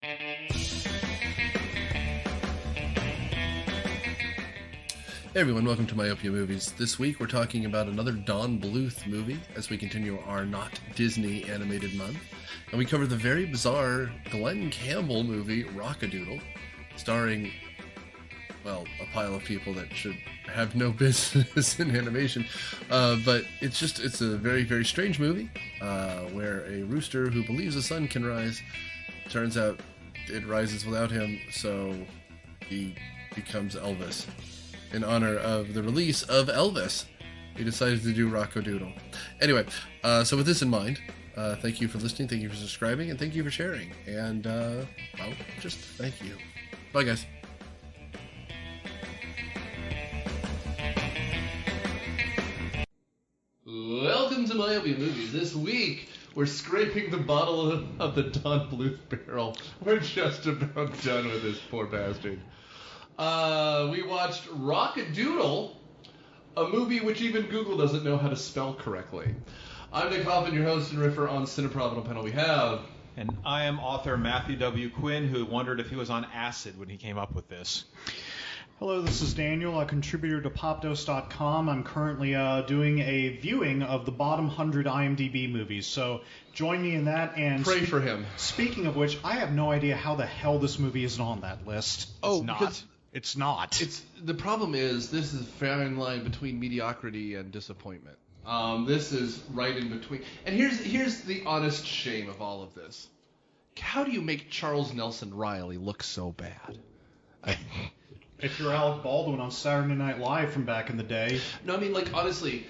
Hey everyone, welcome to Myopia Movies. This week we're talking about another Don Bluth movie as we continue our Not Disney animated month. And we cover the very bizarre Glen Campbell movie, Rock-A-Doodle, starring, well, a pile of people that should have no business in animation. But it's a very, very strange movie where a rooster who believes the sun can rise, turns out it rises without him, so he becomes Elvis. In honor of the release of Elvis, he decided to do Rock-A-Doodle. Anyway, so with this in mind, thank you for listening, thank you for subscribing, and thank you for sharing. And, well, just thank you. Bye, guys. Welcome to Myopia Movies. This week, we're scraping the bottle of the Don Bluth barrel. We're just about done with this poor bastard. We watched Rock-A-Doodle, a movie which even Google doesn't know how to spell correctly. I'm Nick Hoffman, your host and riffer on Cineprovidal panel. We have... And I am author Matthew W. Quinn, who wondered if he was on acid when he came up with this. Hello, this is Daniel, a contributor to popdose.com. I'm currently doing a viewing of the bottom 100 IMDb movies, so join me in that. And pray for him. Speaking of which, I have no idea how the hell this movie isn't on that list. Oh, it's not. It's not. The problem is this is a fine line between mediocrity and disappointment. This is right in between. And here's the honest shame of all of this. How do you make Charles Nelson Reilly look so bad? If you're Alec Baldwin on Saturday Night Live from back in the day. No, I mean, like, honestly,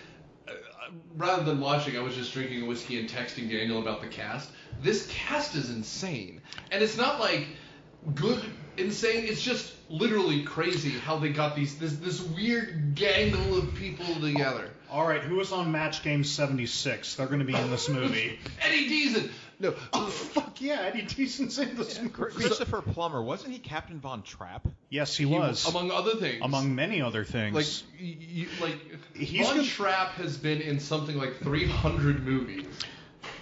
rather than watching, I was just drinking a whiskey and texting Daniel about the cast. This cast is insane. And it's not like good insane, it's just literally crazy how they got this weird gangle of people together. All right, who was on Match Game 76? They're going to be in this movie. Eddie Deezen! No. Oh, fuck yeah, Eddie Deezen's in this movie. Christopher Plummer, wasn't he Captain Von Trapp? Yes, he was. Among other things. Among many other things. Von Trapp has been in something like 300 movies.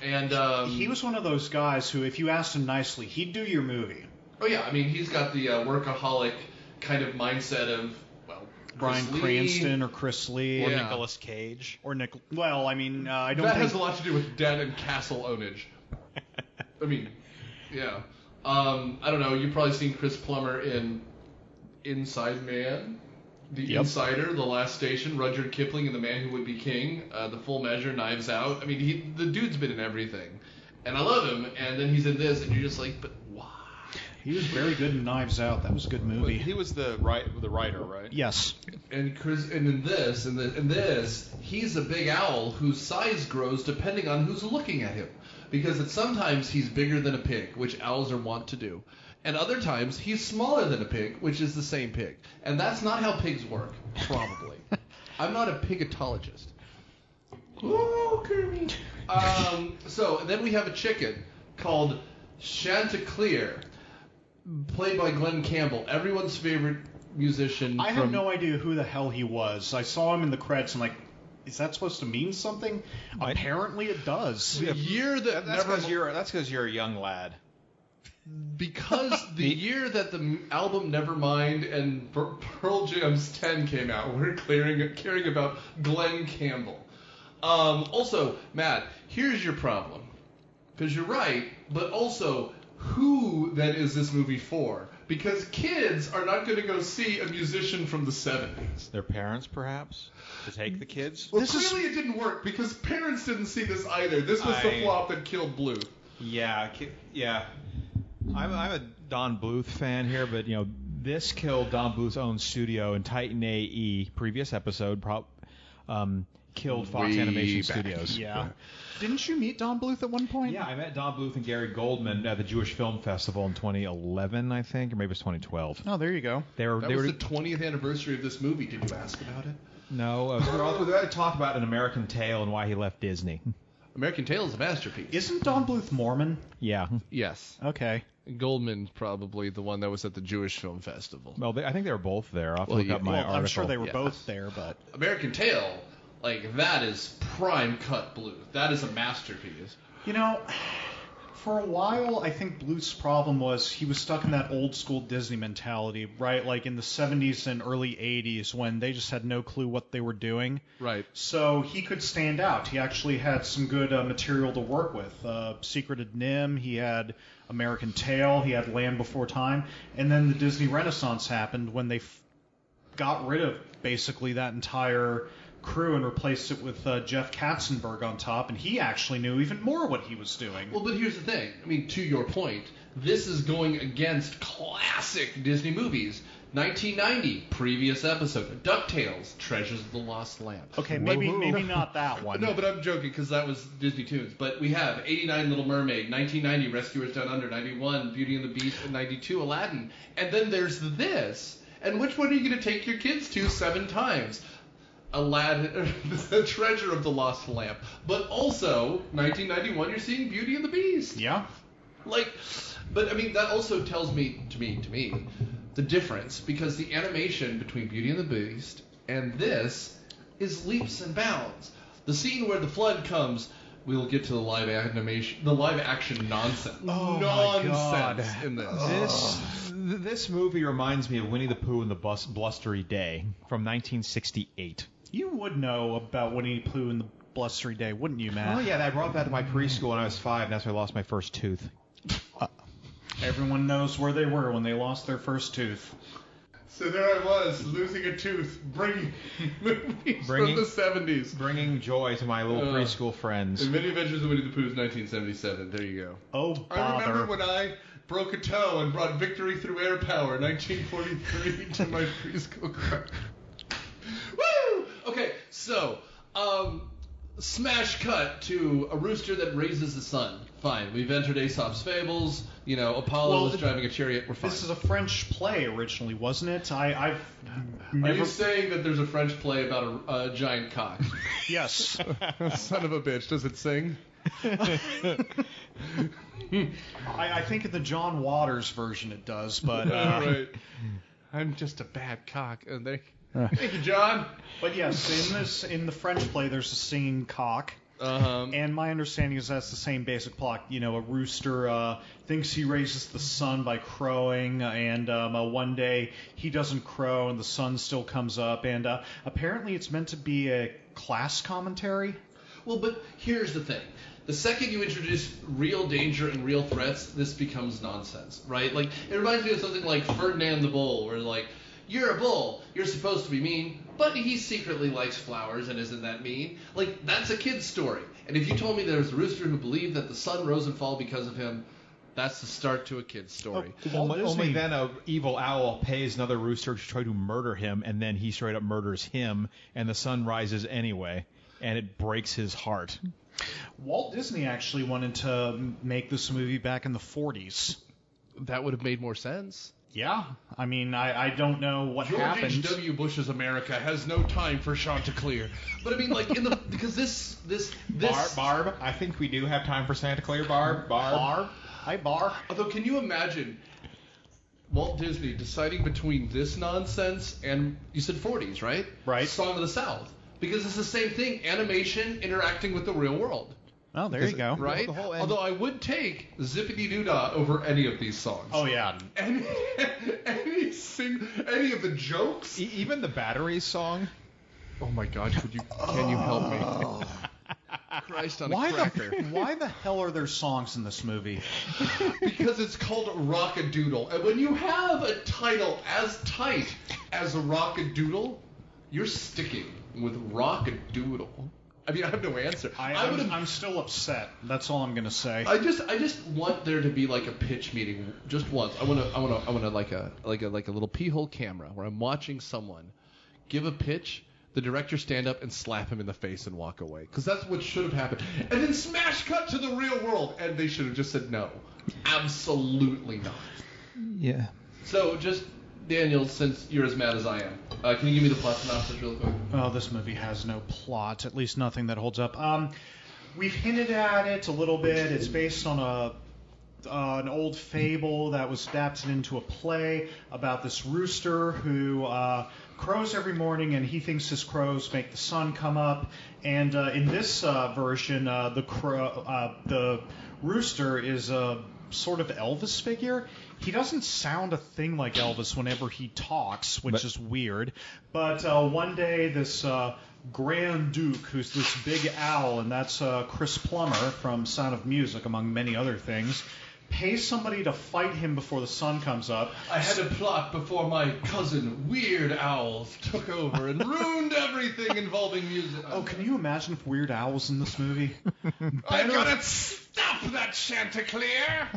And he was one of those guys who, if you asked him nicely, he'd do your movie. Oh yeah, I mean, he's got the workaholic kind of mindset of, well, Bryan Cranston or Chris Lee. Or Nicolas Cage. Or well, I mean, I don't think... That has a lot to do with debt and castle ownage. I mean, yeah. I don't know, you've probably seen Chris Plummer in Inside Man, The Insider, The Last Station, Rudyard Kipling and The Man Who Would Be King, The Full Measure, Knives Out. I mean, the dude's been in everything. And I love him, and then he's in this, and you're just like, but why? He was very good in Knives Out. That was a good movie. He was the writer, right? Yes. And in this, he's a big owl whose size grows depending on who's looking at him. Because sometimes he's bigger than a pig, which owls are wont to do. And other times he's smaller than a pig, which is the same pig. And that's not how pigs work, probably. I'm not a pigatologist. Ooh, Kirby. So then we have a chicken called Chanticleer, played by Glen Campbell, everyone's favorite musician. I have no idea who the hell he was. I saw him in the credits and is that supposed to mean something? Apparently it does. The year that's because you're a young lad. Because the year that the album Nevermind and Pearl Jam's 10 came out, we're caring about Glen Campbell. Also, Matt, here's your problem. Because you're right, but also, who then is this movie for? Because kids are not going to go see a musician from the 70s. Their parents, perhaps? To take the kids? Well, clearly it didn't work, because parents didn't see this either. This was the flop that killed Bluth. Yeah. I'm a Don Bluth fan here, but, this killed Don Bluth's own studio, and Titan AE, previous episode, killed Fox Animation Studios. Yeah. Didn't you meet Don Bluth at one point? Yeah, I met Don Bluth and Gary Goldman at the Jewish Film Festival in 2011, I think, or maybe it was 2012. Oh, there you go. That was the 20th anniversary of this movie. Did you ask about it? No. We were going to talk about An American Tale and why he left Disney. American Tale is a masterpiece. Isn't Don Bluth Mormon? Yeah. Yes. Okay. Goldman's probably the one that was at the Jewish Film Festival. Well, I think they were both there. I'll have to look up my article. I'm sure they were both there, but... American Tale, that is prime cut Bluth. That is a masterpiece. For a while, I think Bluth's problem was he was stuck in that old school Disney mentality, right? Like in the 70s and early 80s when they just had no clue what they were doing. Right. So he could stand out. He actually had some good material to work with. Secret of NIMH, he had American Tail, he had Land Before Time, and then the Disney Renaissance happened when they got rid of basically that entire crew and replaced it with Jeff Katzenberg on top, and he actually knew even more what he was doing. Well, but here's the thing. I mean, to your point, this is going against classic Disney movies. 1990, previous episode. DuckTales, Treasures of the Lost Lamp. Okay, maybe not that one. No, but I'm joking because that was Disney Toons. But we have 89, Little Mermaid, 1990, Rescuers Down Under, 91, Beauty and the Beast, and 92, Aladdin. And then there's this. And which one are you going to take your kids to 7 times? Aladdin, the Treasure of the Lost Lamp. But also, 1991, you're seeing Beauty and the Beast. Yeah. But I mean, that also tells me, the difference, because the animation between Beauty and the Beast and this is leaps and bounds. The scene where the flood comes, we'll get to the live action nonsense. Oh nonsense my God. In this. This movie reminds me of Winnie the Pooh and the Blustery Day from 1968. You would know about Winnie the Pooh and the Blustery Day, wouldn't you, Matt? Oh, yeah, I brought that to my preschool when I was 5, and that's when I lost my first tooth. Everyone knows where they were when they lost their first tooth. So there I was, losing a tooth, bringing movies from the 70s. Bringing joy to my little preschool friends. The Many Adventures of Winnie the Pooh is 1977. There you go. Oh, bother. I remember when I broke a toe and brought victory through air power, 1943, to my preschool class. Woo! Okay, so, smash cut to a rooster that raises the sun. Fine, we've entered Aesop's Fables. You know, Apollo is driving a chariot. We're fine. This is a French play originally, wasn't it? I've never... Are you saying that there's a French play about a giant cock? Yes. Son of a bitch. Does it sing? I think in the John Waters version it does, but... Right. I'm just a bad cock. Thank you, John. But yes, in the French play, there's a singing cock. Uh-huh. And my understanding is that's the same basic plot. You know, a rooster thinks he raises the sun by crowing, and one day he doesn't crow and the sun still comes up. And apparently it's meant to be a class commentary. Well, but here's the thing. The second you introduce real danger and real threats, this becomes nonsense, right? Like, it reminds me of something like Ferdinand the Bull, where like, you're a bull, you're supposed to be mean, but he secretly likes flowers and isn't that mean. Like, that's a kid's story. And if you told me there was a rooster who believed that the sun rose and fell because of him, that's the start to a kid's story. Only then a evil owl pays another rooster to try to murder him, and then he straight up murders him, and the sun rises anyway, and it breaks his heart. Walt Disney actually wanted to make this movie back in the 40s. That would have made more sense. Yeah, I mean, I don't know what happened. George H.W. Bush's America has no time for Chanticleer. But I mean, like, because this... Barb, I think we do have time for Chanticleer, Barb. Hi, Barb. Although, can you imagine Walt Disney deciding between this nonsense and, you said 40s, right? Right. Song of the South. Because it's the same thing, animation interacting with the real world. Oh, there you go. Right? Although I would take Zippity Doo-Dah over any of these songs. Oh, yeah. Any of the jokes? Even the Batteries song? Oh, my God. Can you help me? Christ on a cracker. Why the hell are there songs in this movie? Because it's called Rock-A-Doodle. And when you have a title as tight as a Rock-A-Doodle, you're sticking with Rock-A-Doodle. I mean, I have no answer. I'm still upset. That's all I'm gonna say. I just want there to be like a pitch meeting, just once. I want to like a little pee-hole camera where I'm watching someone give a pitch, the director stand up and slap him in the face and walk away, because that's what should have happened. And then smash cut to the real world, and they should have just said no, absolutely not. Yeah. So just. Daniel, since you're as mad as I am, can you give me the plot synopsis real quick? Oh, this movie has no plot, at least nothing that holds up. We've hinted at it a little bit. It's based on an old fable that was adapted into a play about this rooster who crows every morning, and he thinks his crows make the sun come up. And in this version, the rooster is a sort of Elvis figure. He doesn't sound a thing like Elvis whenever he talks, which is weird. But one day, this Grand Duke, who's this big owl, and that's Chris Plummer from Sound of Music, among many other things, pays somebody to fight him before the sun comes up. I had a plot before my cousin Weird Owls took over and ruined everything involving music. Oh, can you imagine if Weird Al was in this movie? I gotta stop that Chanticleer!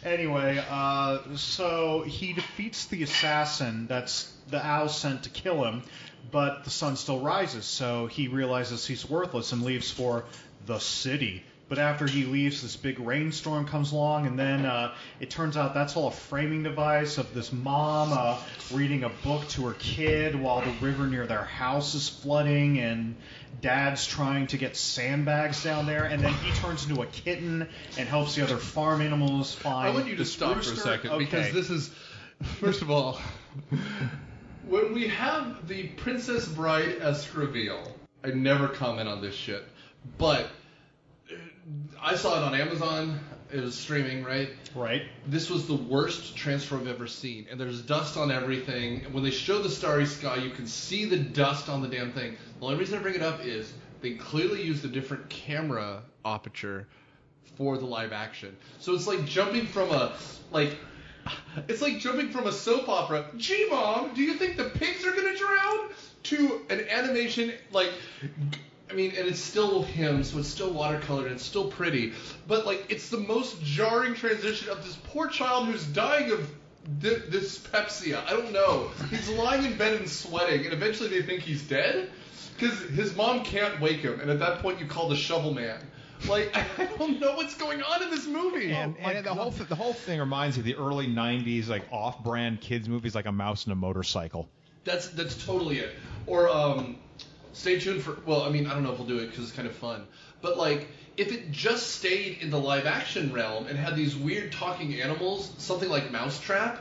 Anyway, so he defeats the assassin that's the owl sent to kill him, but the sun still rises, so he realizes he's worthless and leaves for the city. But after he leaves, this big rainstorm comes along, and then it turns out that's all a framing device of this mom reading a book to her kid while the river near their house is flooding, and dad's trying to get sandbags down there, and then he turns into a kitten and helps the other farm animals find. I want you to stop rooster. for a second, Okay. because this is, first of all, when we have the Princess Bride-esque reveal, I never comment on this shit, but I saw it on Amazon. It was streaming, right? Right. This was the worst transfer I've ever seen. And there's dust on everything. And when they show the starry sky, you can see the dust on the damn thing. The only reason I bring it up is they clearly used a different camera aperture for the live action. So it's like jumping from a soap opera. Gee, Mom, do you think the pigs are going to drown? To an animation and it's still him, so it's still watercolored, and it's still pretty, but, it's the most jarring transition of this poor child who's dying of dyspepsia. I don't know. He's lying in bed and sweating, and eventually they think he's dead, because his mom can't wake him, and at that point you call the shovel man. I don't know what's going on in this movie. And the whole thing reminds me of the early 90s, off-brand kids movies like A Mouse and a Motorcycle. That's totally it. Or, stay tuned for, I don't know if we'll do it because it's kind of fun. But, if it just stayed in the live-action realm and had these weird talking animals, something like Mousetrap,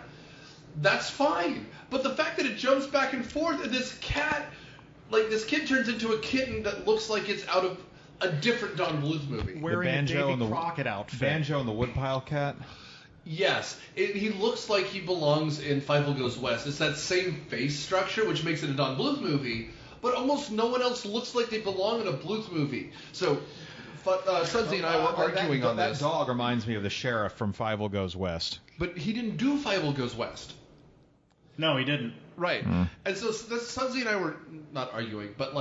that's fine. But the fact that it jumps back and forth and this cat, this kid turns into a kitten that looks like it's out of a different Don Bluth movie. Wearing a Davy Crockett outfit. Banjo and the Woodpile Cat? Yes. He looks like he belongs in Fievel Goes West. It's that same face structure, which makes it a Don Bluth movie. But almost no one else looks like they belong in a Bluth movie. So, Sudsy and I were arguing on this. That dog reminds me of the sheriff from Fievel Goes West. But he didn't do Fievel Goes West. No, he didn't. Right. And so Sudsy and I were not arguing, but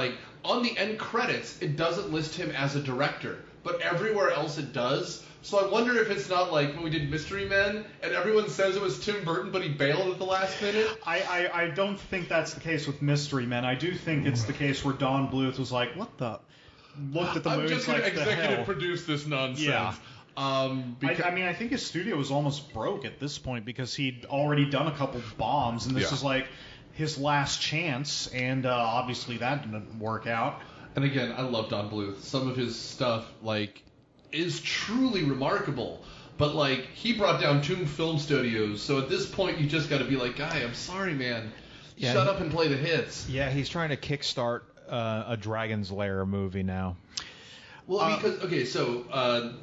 on the end credits, it doesn't list him as a director. But everywhere else it does. So I wonder if it's not like when we did Mystery Men, and everyone says it was Tim Burton, but he bailed at the last minute. I don't think that's the case with Mystery Men. I do think it's the case where Don Bluth was like, what the? Looked at the movie. I'm just going to executive produce this nonsense. Yeah. I think his studio was almost broke at this point because he'd already done a couple bombs, and this is his last chance, and obviously that didn't work out. And again, I love Don Bluth. Some of his stuff, is truly remarkable. But, he brought down Toon Film Studios, so at this point you just got to be like, guy, I'm sorry, man. Yeah, Shut up and play the hits. Yeah, he's trying to kickstart a Dragon's Lair movie now. Well,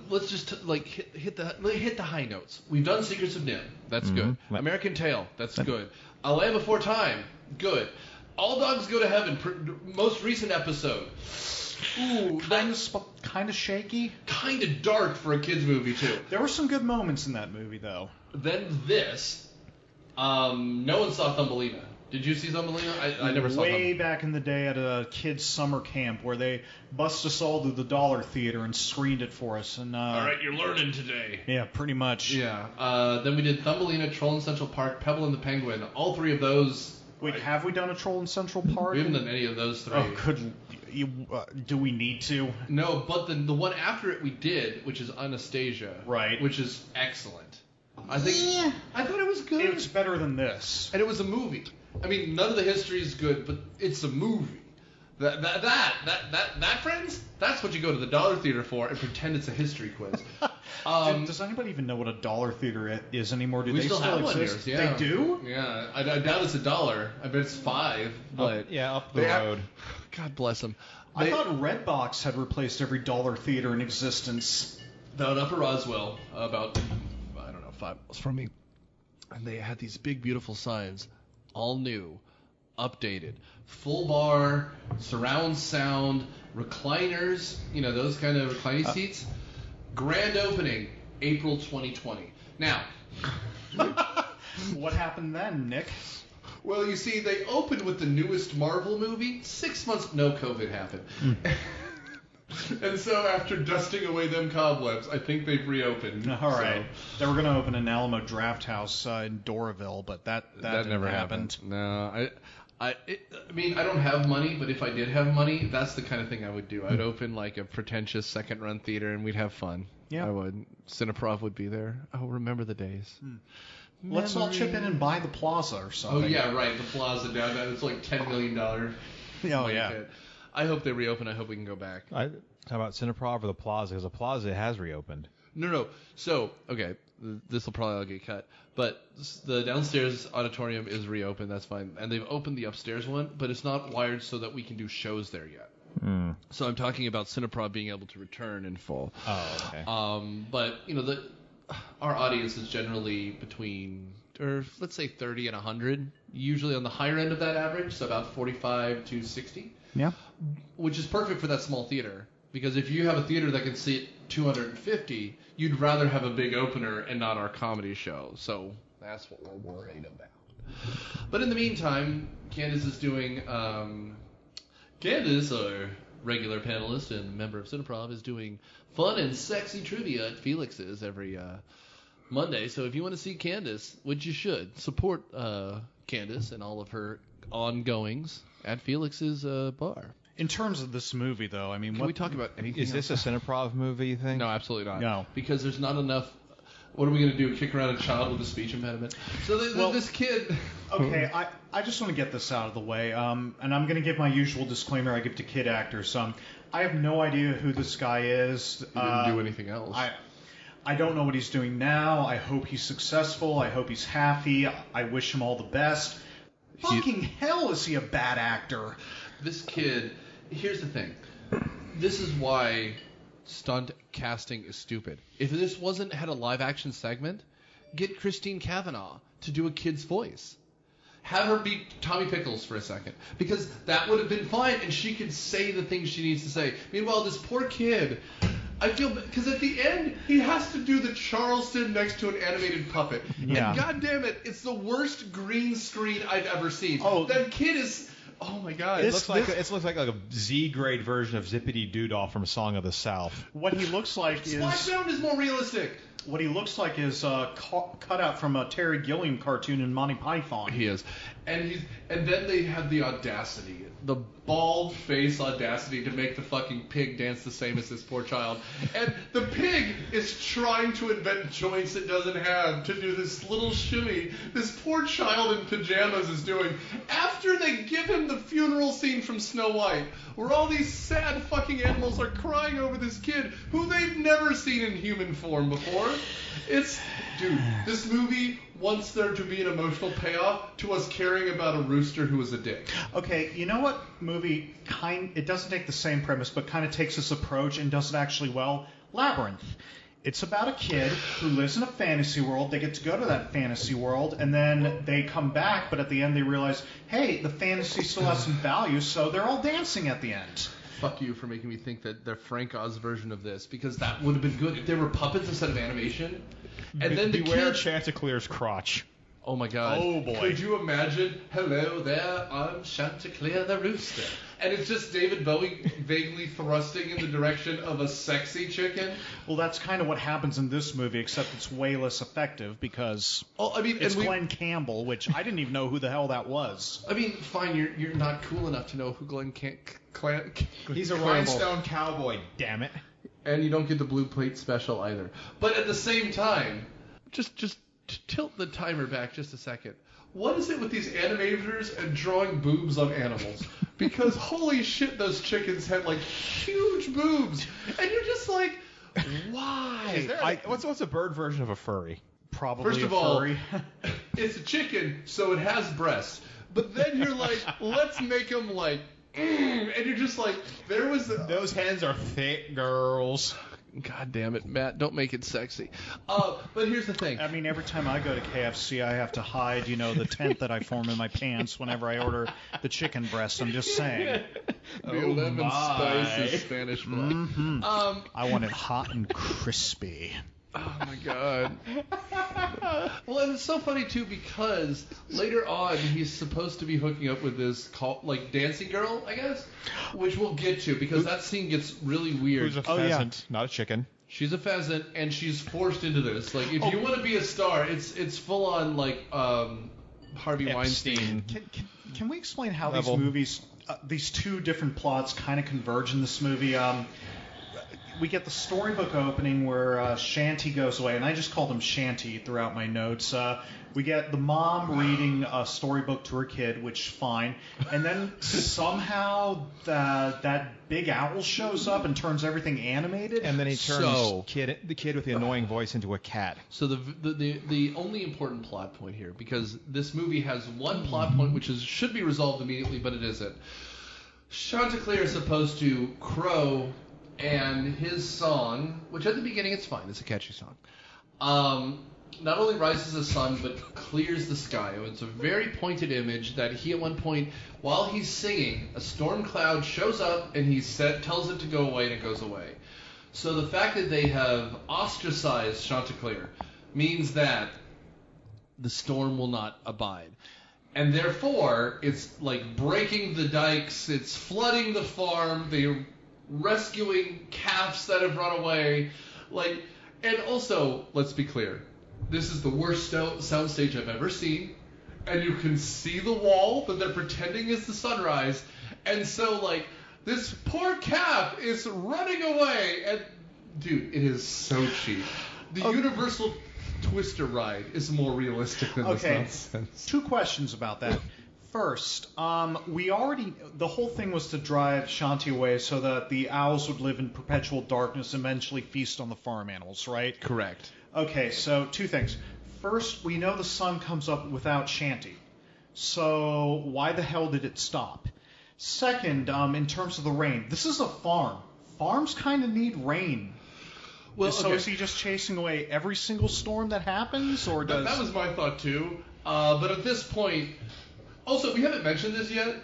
let's just hit the high notes. We've done Secrets of NIMH. That's good. American Tail. That's good. A Land Before Time. Good. All Dogs Go to Heaven. Most recent episode. Ooh, kind of shaky. Kind of dark for a kids movie too. There were some good moments in that movie though. Then this. No one saw Thumbelina. Did you see Thumbelina? I never saw Way back in the day at a kids' summer camp where they bust us all to the Dollar Theater and screened it for us. And all right, you're learning today. Yeah, pretty much. Yeah. Then we did Thumbelina, Troll in Central Park, Pebble and the Penguin. All three of those. Wait, have we done a Troll in Central Park? We haven't done any of those three. Oh, do we need to? No, but the one after it we did, which is Anastasia. Right. Which is excellent. I thought it was good. It's better than this. And it was a movie. I mean, none of the history is good, but it's a movie. That, friends, that's what you go to the Dollar Theater for and pretend it's a history quiz. Does anybody even know what a dollar theater is anymore? Do we they still have one exist? here. Yeah. They do? Yeah. I doubt it's $1. I bet it's $5. But up the road. God bless them. I thought Redbox had replaced every dollar theater in existence. Down Upper Roswell, about, 5 miles from me. And they had these big, beautiful signs, all new, updated, full bar, surround sound, recliners, those kind of reclining seats. Grand opening, April 2020. Now, what happened then, Nick? Well, you see, they opened with the newest Marvel movie. 6 months, no COVID happened. And so after dusting away them cobwebs, I think they've reopened. All right. They were going to open an Alamo Draft House in Doraville, but that never happened. No, I mean, I don't have money, but if I did have money, that's the kind of thing I would do. I'd open like a pretentious second-run theater, and we'd have fun. Yeah, I would. Cineprov would be there. Oh, remember the days. Let's all chip in and buy the Plaza or something. Oh, yeah, right. The Plaza downtown. It's like $10 million. Oh, yeah. Pit. I hope they reopen. I hope we can go back. How about Cineprov or the Plaza? Because the Plaza has reopened. No. So, okay, this will probably all get cut. But the downstairs auditorium is reopened. That's fine. And they've opened the upstairs one, but it's not wired so that we can do shows there yet. So I'm talking about Cineprov being able to return in full. Oh, okay. But, our audience is generally between, or let's say 30 and 100, usually on the higher end of that average, so about 45 to 60. Yeah. Which is perfect for that small theater. Because if you have a theater that can seat 250, you'd rather have a big opener and not our comedy show. So that's what we're worried about. But in the meantime, Candace is doing... Candace, our regular panelist and member of Cineprov, is doing fun and sexy trivia at Felix's every Monday. So if you want to see Candace, which you should, support Candace and all of her ongoings at Felix's bar. In terms of this movie, though, I mean... Can we talk about anything Is this a Cineprov movie, you think? No, absolutely not. No. Because there's not enough... What are we going to do, kick around a child with a speech impediment? So this kid... Okay, I just want to get this out of the way, and I'm going to give my usual disclaimer I give to kid actors. I have no idea who this guy is. He didn't do anything else. I don't know what he's doing now. I hope he's successful. I hope he's happy. I wish him all the best. Fucking hell is he a bad actor. This kid... Here's the thing. This is why stunt casting is stupid. If this had a live-action segment, get Christine Cavanaugh to do a kid's voice. Have her be Tommy Pickles for a second. Because that would have been fine, and she could say the things she needs to say. Meanwhile, this poor kid... I feel... Because at the end, he has to do the Charleston next to an animated puppet. Yeah. And goddamn it's the worst green screen I've ever seen. Oh. That kid is... Oh my God! It looks like a Z-grade version of Zippity Doo-Dah from Song of the South. What he looks like is... Splash Mountain is more realistic. What he looks like is cut out from a Terry Gilliam cartoon in Monty Python. He is. And then they had the audacity, the bald face audacity to make the fucking pig dance the same as this poor child. And the pig is trying to invent joints it doesn't have to do this little shimmy this poor child in pajamas is doing after they give him the funeral scene from Snow White, where all these sad fucking animals are crying over this kid who they've never seen in human form before. Dude, this movie wants there to be an emotional payoff to us caring about a rooster who was a dick. Okay, you know what movie it doesn't take the same premise, but kind of takes this approach and does it actually well? Labyrinth. It's about a kid who lives in a fantasy world. They get to go to that fantasy world, and then they come back, but at the end they realize, hey, the fantasy still has some value, so they're all dancing at the end. Fuck you for making me think that they're Frank Oz version of this, because that would have been good if they were puppets instead of animation. And then beware Chanticleer's crotch. Oh my God. Oh boy. Could you imagine, hello there, I'm Chanticleer the rooster. And it's just David Bowie vaguely thrusting in the direction of a sexy chicken. Well, that's kind of what happens in this movie, except it's way less effective because it's Glen Campbell, which I didn't even know who the hell that was. I mean, fine, you're not cool enough to know who Glen Campbell. He's a rhinestone cowboy, damn it. And you don't get the blue plate special either. But at the same time, just tilt the timer back just a second. What is it with these animators and drawing boobs on animals? Because holy shit, those chickens had like huge boobs, and you're just like, why? What's a bird version of a furry? Probably First of a all, furry. it's a chicken, so it has breasts. But then you're like, let's make them like, and you're just like, there was those hens are thick girls. God damn it, Matt! Don't make it sexy. But here's the thing. I mean, every time I go to KFC, I have to hide, the tent that I form in my pants whenever I order the chicken breast. I'm just saying. The 11 spices Spanish fly. Mm-hmm. I want it hot and crispy. Oh my god. Well, and it's so funny too because later on he's supposed to be hooking up with this dancing girl, I guess, which we'll get to because that scene gets really weird. Who's a pheasant, not a chicken. She's a pheasant and she's forced into this. Like, if you want to be a star, it's full on like Harvey Weinstein. Can we explain how level. these movies, these two different plots, kind of converge in this movie? We get the storybook opening where Shanty goes away, and I just called him Shanty throughout my notes. We get the mom reading a storybook to her kid, which fine, and then somehow that big owl shows up and turns everything animated. And then he turns the kid with the annoying voice into a cat. So the only important plot point here, because this movie has one plot point which should be resolved immediately, but it isn't. Chanticleer is supposed to crow. And his song, which at the beginning it's fine, it's a catchy song, not only rises the sun, but clears the sky. It's a very pointed image that he at one point, while he's singing, a storm cloud shows up and he tells it to go away and it goes away. So the fact that they have ostracized Chanticleer means that the storm will not abide. And therefore, it's like breaking the dikes, it's flooding the farm, they're rescuing calves that have run away, and also, let's be clear, this is the worst soundstage I've ever seen, and you can see the wall that they're pretending is the sunrise, and so, this poor calf is running away, and, dude, it is so cheap. The Universal Twister ride is more realistic than this nonsense. Two questions about that. First, the whole thing was to drive Shanti away so that the owls would live in perpetual darkness and eventually feast on the farm animals, right? Correct. Okay, so two things. First, we know the sun comes up without Shanti. So why the hell did it stop? Second, in terms of the rain, this is a farm. Farms kind of need rain. Well, so is he just chasing away every single storm that happens, or does... That was my thought too. But at this point... Also, we haven't mentioned this yet,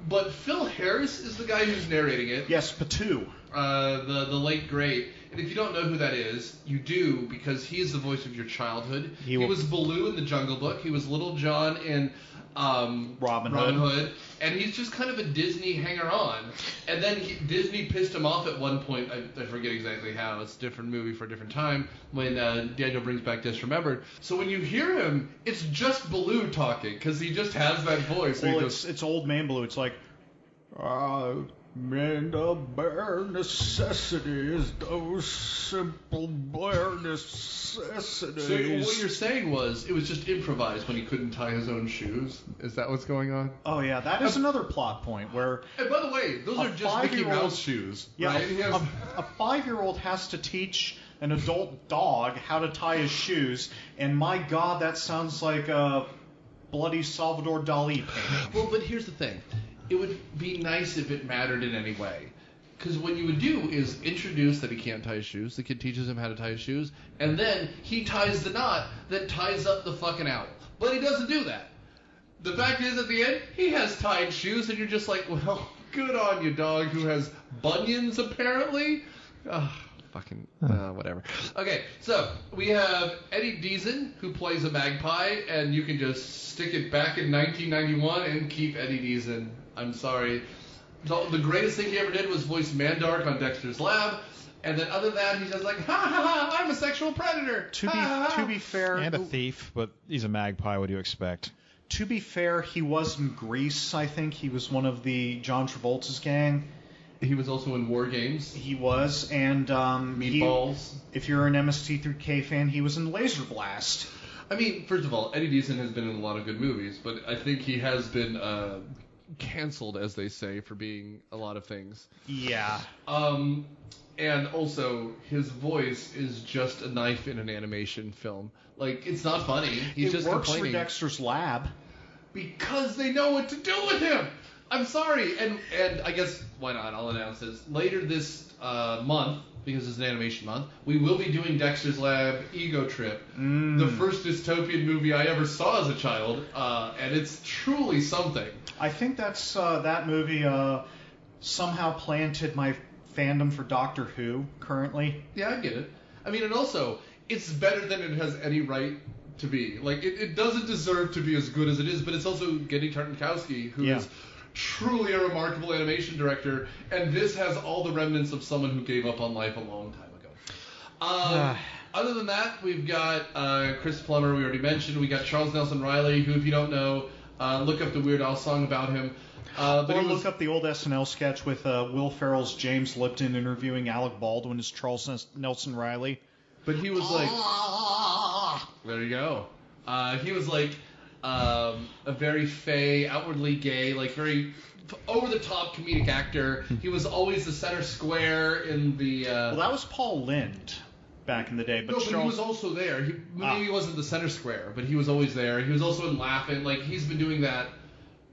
but Phil Harris is the guy who's narrating it. Yes, Patu. The late great. And if you don't know who that is, you do, because he is the voice of your childhood. He was Baloo in the Jungle Book. He was Little John in Robin Hood. And he's just kind of a Disney hanger-on. And then Disney pissed him off at one point. I forget exactly how. It's a different movie for a different time when Daniel brings back Disremembered. So when you hear him, it's just Baloo talking because he just has that voice. Well, it's old man Baloo. It's like, and the bare necessities, those simple bare necessities. So what you're saying was it was just improvised when he couldn't tie his own shoes? Is that what's going on? Oh, yeah, that is another plot point where... And by the way, those are just Mickey Mouse shoes, yeah, right? A 5-year-old has to teach an adult dog how to tie his shoes, and my God, that sounds like a bloody Salvador Dali painting. Well, but here's the thing. It would be nice if it mattered in any way. Because what you would do is introduce that he can't tie his shoes. The kid teaches him how to tie his shoes. And then he ties the knot that ties up the fucking owl. But he doesn't do that. The fact is, at the end, he has tied shoes. And you're just like, well, good on you, dog, who has bunions, apparently. Whatever. Okay, so we have Eddie Deezen, who plays a magpie. And you can just stick it back in 1991 and keep Eddie Deezen. I'm sorry. The greatest thing he ever did was voice Mandark on Dexter's Lab, and then other than that, he's just like, ha ha ha, I'm a sexual predator. To be fair, and a thief, but he's a magpie. What do you expect? To be fair, he was in Grease. I think he was one of the John Travolta's gang. He was also in War Games. He was, and Meatballs. If you're an MST3K fan, he was in Laser Blast. I mean, first of all, Eddie Deezen has been in a lot of good movies, but I think he has been canceled, as they say, for being a lot of things. Yeah. And also, his voice is just a knife in an animation film. Like, it's not funny. He's just complaining. It works for Dexter's Lab. Because they know what to do with him. I'm sorry. And I guess, why not? I'll announce this. Later this month, because it's an animation month, we will be doing Dexter's Lab Ego Trip. The first dystopian movie I ever saw as a child. And it's truly something. I think that's that movie somehow planted my fandom for Doctor Who currently. Yeah, I get it. I mean, and also, it's better than it has any right to be. Like, it doesn't deserve to be as good as it is, but it's also getting Tartakovsky, who is truly a remarkable animation director, and this has all the remnants of someone who gave up on life a long time ago. Other than that, we've got Chris Plummer, we already mentioned. We got Charles Nelson Reilly, who, if you don't know, look up the Weird Al song about him. Or look up the old SNL sketch with Will Ferrell's James Lipton interviewing Alec Baldwin as Charles Nelson Reilly. But he was like... There you go. He was like a very fey, outwardly gay, like very over-the-top comedic actor. He was always the center square in the... Well, that was Paul Lynde back in the day. But no, but he was also there. Maybe he wasn't the center square, but he was always there. He was also in Laugh-In. Like, he's been doing that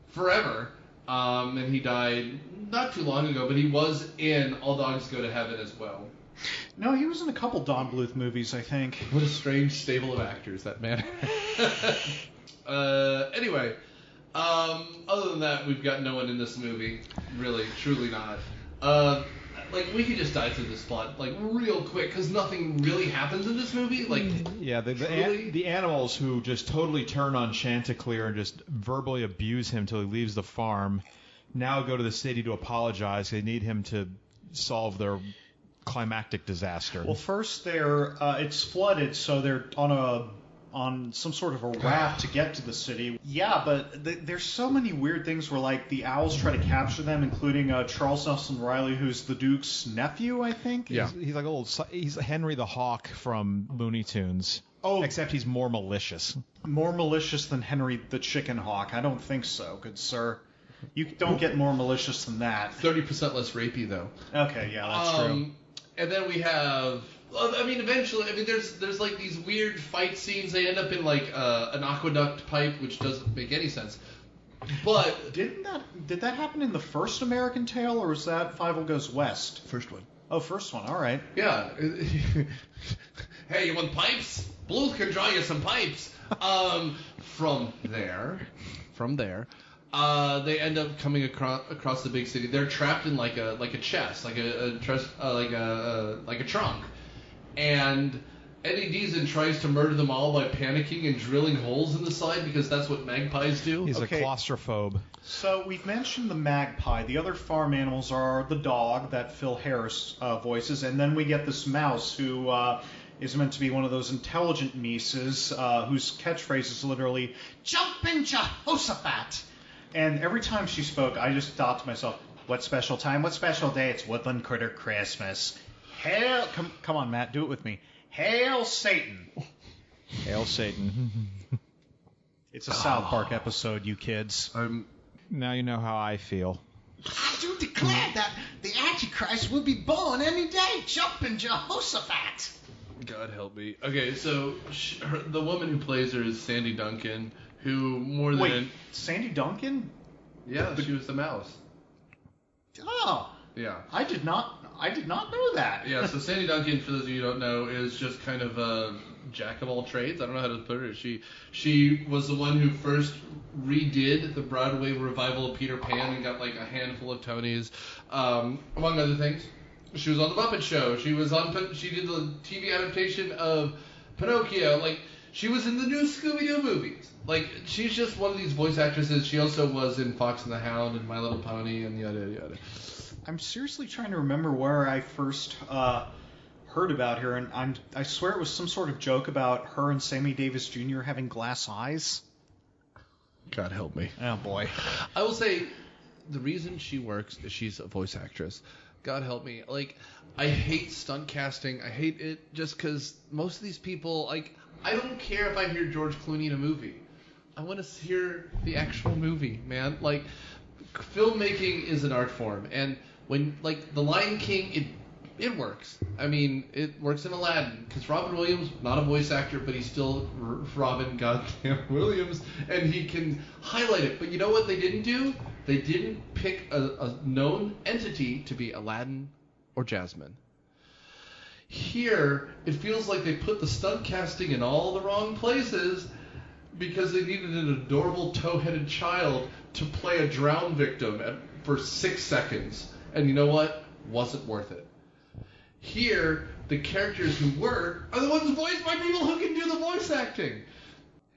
forever. And he died not too long ago, but he was in All Dogs Go to Heaven as well. No, he was in a couple Don Bluth movies, I think. What a strange stable of actors that man. Anyway, other than that, we've got no one in this movie. Really, truly not. Like, we could just dive through this plot, like, real quick, because nothing really happens in this movie. Like, yeah, the animals who just totally turn on Chanticleer and just verbally abuse him till he leaves the farm now go to the city to apologize. They need him to solve their climactic disaster. Well, first it's flooded, so they're on some sort of a raft to get to the city. Yeah, but there's so many weird things where, like, the owls try to capture them, including Charles Nelson Reilly, who's the Duke's nephew, I think. Yeah, he's like he's Henry the Hawk from Looney Tunes. Oh, except he's more malicious. More malicious than Henry the Chicken Hawk? I don't think so, good sir. You don't get more malicious than that. 30% less rapey, though. Okay, yeah, that's true. And then we have... I mean, eventually, there's like these weird fight scenes. They end up in like an aqueduct pipe, which doesn't make any sense. But did that happen in the first American Tale, or was that Fievel Goes West? First one. Oh, first one. All right. Yeah. Hey, you want pipes? Bluth can draw you some pipes. From there, they end up coming across the big city. They're trapped in like a chest, like a trunk. And Eddie Deezen tries to murder them all by panicking and drilling holes in the side because that's what magpies do. He's a claustrophobe. So we've mentioned the magpie. The other farm animals are the dog that Phil Harris voices, and then we get this mouse who is meant to be one of those intelligent Mises whose catchphrase is literally, "Jumpin' Jehoshaphat." And every time she spoke, I just thought to myself, what special time, what special day, it's Woodland Critter Christmas. Hail, come on, Matt, do it with me. Hail Satan. Hail Satan. It's a South Park episode, you kids. Now you know how I feel. I do declare that the Antichrist will be born any day. Jumpin' Jehoshaphat. God help me. Okay, so the woman who plays her is Sandy Duncan, who more than... Wait, Sandy Duncan? Yeah, she was the mouse. Oh. Yeah. I did not know that. Yeah, so Sandy Duncan, for those of you who don't know, is just kind of a jack of all trades. I don't know how to put her. She was the one who first redid the Broadway revival of Peter Pan and got like a handful of Tonys, among other things. She was on the Muppet Show. She did the TV adaptation of Pinocchio. Like, she was in the new Scooby-Doo movies. Like, she's just one of these voice actresses. She also was in Fox and the Hound and My Little Pony and yada yada. I'm seriously trying to remember where I first heard about her, and I swear it was some sort of joke about her and Sammy Davis Jr. having glass eyes. God help me. Oh, boy. I will say, the reason she works is she's a voice actress. God help me. Like, I hate stunt casting. I hate it just because most of these people, like, I don't care if I hear George Clooney in a movie. I want to hear the actual movie, man. Like, filmmaking is an art form, and when, like, The Lion King, it works. I mean, it works in Aladdin, because Robin Williams, not a voice actor, but he's still Robin goddamn Williams, and he can highlight it. But you know what they didn't do? They didn't pick a known entity to be Aladdin or Jasmine. Here, it feels like they put the stunt casting in all the wrong places because they needed an adorable toe-headed child to play a drown victim for 6 seconds. And you know what? Wasn't worth it. Here, the characters who were are the ones voiced by people who can do the voice acting.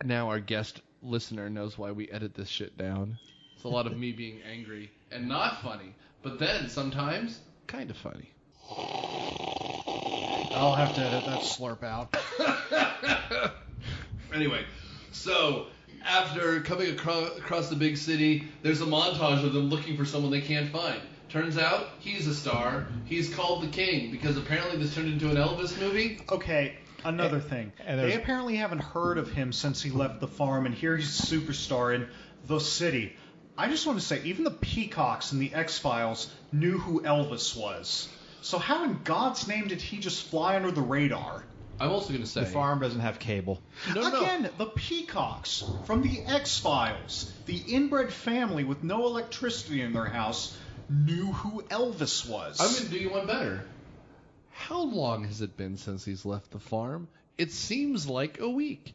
Now our guest listener knows why we edit this shit down. It's a lot of me being angry and not funny, but then sometimes kind of funny. I'll have to edit that slurp out. Anyway, so after coming across the big city, there's a montage of them looking for someone they can't find. Turns out he's a star. He's called the King because apparently this turned into an Elvis movie. Okay, another thing. They apparently haven't heard of him since he left the farm, and here he's a superstar in the city. I just want to say, even the peacocks in the X-Files knew who Elvis was. So how in God's name did he just fly under the radar? I'm also going to say... The farm doesn't have cable. Again, the peacocks from the X-Files, the inbred family with no electricity in their house, knew who Elvis was. I'm going to do you one better. How long has it been since he's left the farm? It seems like a week.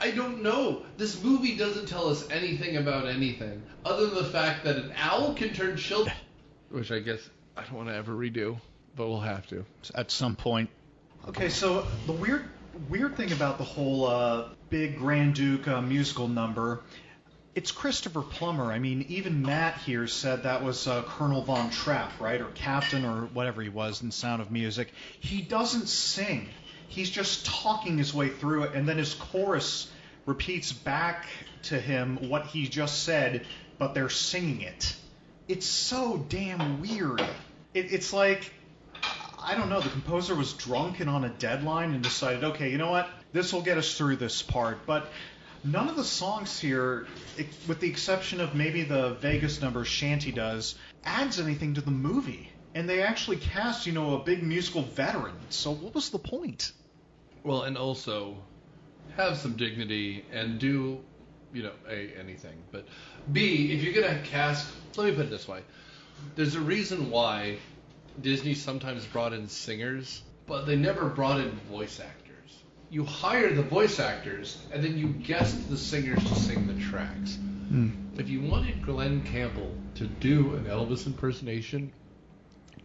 I don't know. This movie doesn't tell us anything about anything, other than the fact that an owl can turn children... Which I guess I don't want to ever redo, but we'll have to. At some point. Okay, so the weird thing about the whole Big Grand Duke musical number, it's Christopher Plummer. I mean, even Matt here said that was Colonel Von Trapp, right? Or Captain, or whatever he was in Sound of Music. He doesn't sing. He's just talking his way through it, and then his chorus repeats back to him what he just said, but they're singing it. It's so damn weird. It's like, I don't know, the composer was drunk and on a deadline and decided, okay, you know what, this will get us through this part. But none of the songs here, with the exception of maybe the Vegas number Shanty does, adds anything to the movie. And they actually cast, a big musical veteran. So what was the point? Well, and also have some dignity and do, A, anything. But B, if you're going to cast, let me put it this way. There's a reason why Disney sometimes brought in singers, but they never brought in voice actors. You hire the voice actors, and then you guest the singers to sing the tracks. If you wanted Glen Campbell to do an Elvis impersonation,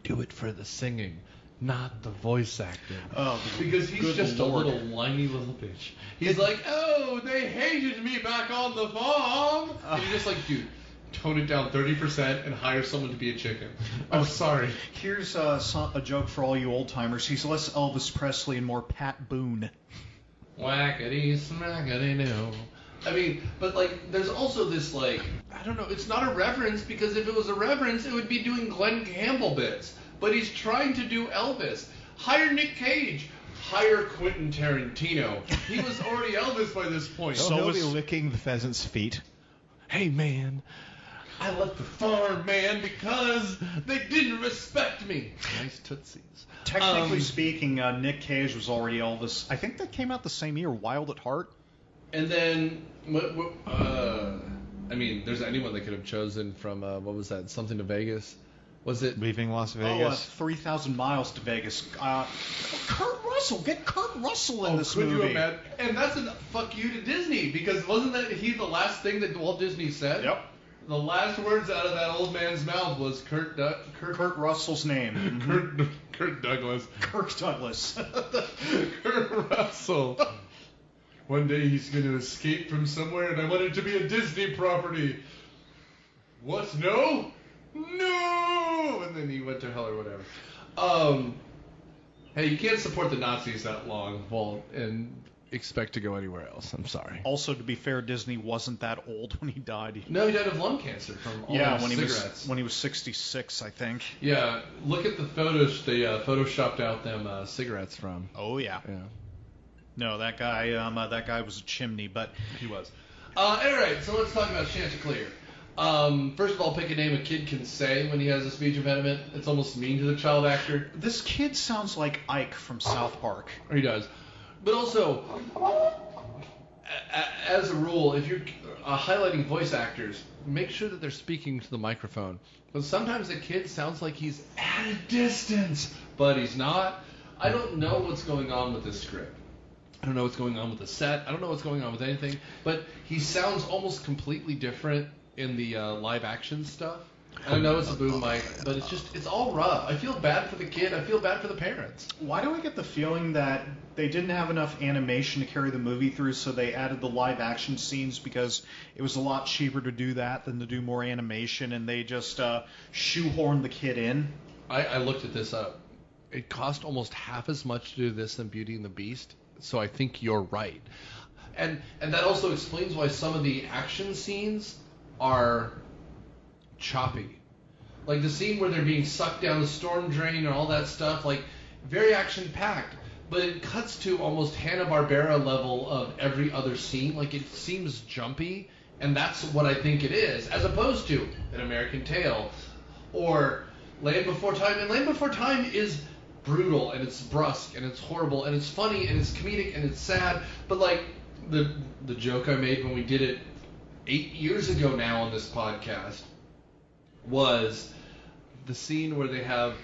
do it for the singing, not the voice acting. Oh, because he's just Lord. A little whiny little bitch. He's like, oh, they hated me back on the farm. And you're just like, dude, tone it down 30% and hire someone to be a chicken. I'm sorry. Here's a joke for all you old-timers. He's less Elvis Presley and more Pat Boone. Whackity smackity no. I mean, but there's also this I don't know, it's not a reference, because if it was a reference, it would be doing Glen Campbell bits. But he's trying to do Elvis. Hire Nick Cage. Hire Quentin Tarantino. He was already Elvis by this point. So he'll be licking the pheasant's feet. Hey, man, I left the farm, man, because they didn't respect me. Nice tootsies. Technically speaking, Nick Cage was already Elvis. I think that came out the same year, Wild at Heart. And then, there's anyone they could have chosen from, what was that, Something to Vegas? Was it Leaving Las Vegas? 3,000 Miles to Vegas. Kurt Russell, get Kurt Russell in this could movie. You imagine? And that's a fuck you to Disney, because wasn't that the last thing that Walt Disney said? Yep. The last words out of that old man's mouth was Kurt Russell's name. Kurt Douglas. Kirk Douglas. Kurt Russell. One day he's going to escape from somewhere, and I want it to be a Disney property. What? No? No! And then he went to hell or whatever. Hey, you can't support the Nazis that long, Walt, and expect to go anywhere else. I'm sorry. Also, to be fair, Disney wasn't that old when he died. No, he died of lung cancer from all those cigarettes. When he was 66, I think. Yeah, look at the photos they photoshopped out them cigarettes from. Oh, yeah. No, that guy was a chimney, but He was. All right, so let's talk about Chanticleer. First of all, pick a name a kid can say when he has a speech impediment. It's almost mean to the child actor. this kid sounds like Ike from South Park. Or he does. But also, as a rule, if you're highlighting voice actors, make sure that they're speaking to the microphone. Because sometimes a kid sounds like he's at a distance, but he's not. I don't know what's going on with this script. I don't know what's going on with the set. I don't know what's going on with anything. But he sounds almost completely different in the live action stuff. I know it's a boom mic, but it's all rough. I feel bad for the kid. I feel bad for the parents. Why do I get the feeling that they didn't have enough animation to carry the movie through, so they added the live action scenes because it was a lot cheaper to do that than to do more animation, and they just shoehorned the kid in? I looked at this up. It cost almost half as much to do this than Beauty and the Beast, so I think you're right. And that also explains why some of the action scenes are choppy. Like the scene where they're being sucked down the storm drain and all that stuff, like very action-packed, but it cuts to almost Hanna-Barbera level of every other scene. Like it seems jumpy, and that's what I think it is, as opposed to An American Tail or Land Before Time. And Land Before Time is brutal, and it's brusque, and it's horrible, and it's funny, and it's comedic, and it's sad. But like the joke I made when we did it 8 years ago now on this podcast was the scene where they have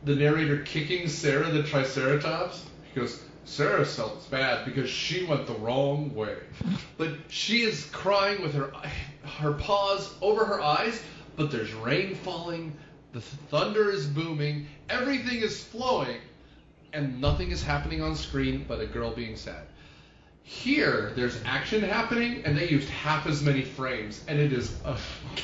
the narrator kicking Sarah the Triceratops. He goes, Sarah felt bad because she went the wrong way. But she is crying with her paws over her eyes, but there's rain falling, the thunder is booming, everything is flowing, and nothing is happening on screen but a girl being sad. Here, there's action happening, and they used half as many frames, and it is a